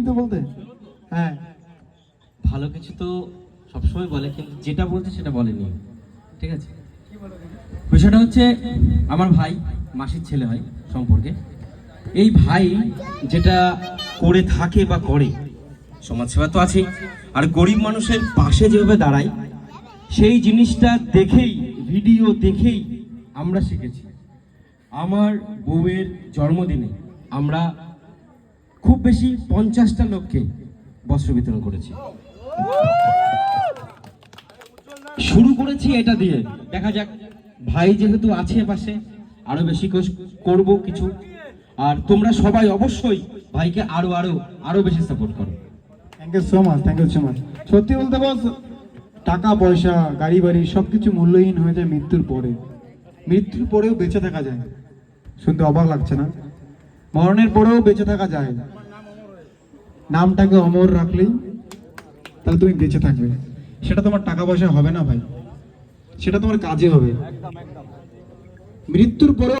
তো বলতে হ্যাঁ ভালো কিছু তো সবসময় বলে, কিন্তু যেটা বলছে সেটা বলেনি। ঠিক আছে, বিষয়টা হচ্ছে আমার ভাই মাসির ছেলে হয় সম্পর্কে। এই ভাই যেটা করে থাকে বা করে, সমাজসেবা তো আছেই, আর গরিব মানুষের পাশে যেভাবে দাঁড়ায়, সেই জিনিসটা দেখেই, ভিডিও দেখেই আমরা শিখেছি। আমার বউয়ের জন্মদিনে আমরা খুব বেশি 50টা লোককে বস্ত্র বিতরণ করেছি। শুরু করেছি এটা দিয়ে, দেখা যাক, ভাই যেহেতু আছে পাশে, আরো বেশি করব কিছু। আর তোমরা সবাই অবশ্যই ভাইকে আরো আরো আরো বেশি সাপোর্ট করো। Thank you so much, thank you so much. সত্যি বলতে বস, টাকা পয়সা গাড়ি বাড়ি সবকিছু মূল্যহীন হয়ে যায় মৃত্যুর পরে। মৃত্যুর পরেও বেঁচে থাকা যায়, শুনতে অবাক লাগছে না? মরণের পরেও বেঁচে থাকা যায়, নামটাকে অমর রাখলেই তাহলে তুমি বেঁচে থাকবে। সেটা তোমার টাকা পয়সা হবে না ভাই, সেটা তোমার কাজে হবে। মৃত্যুর পরেও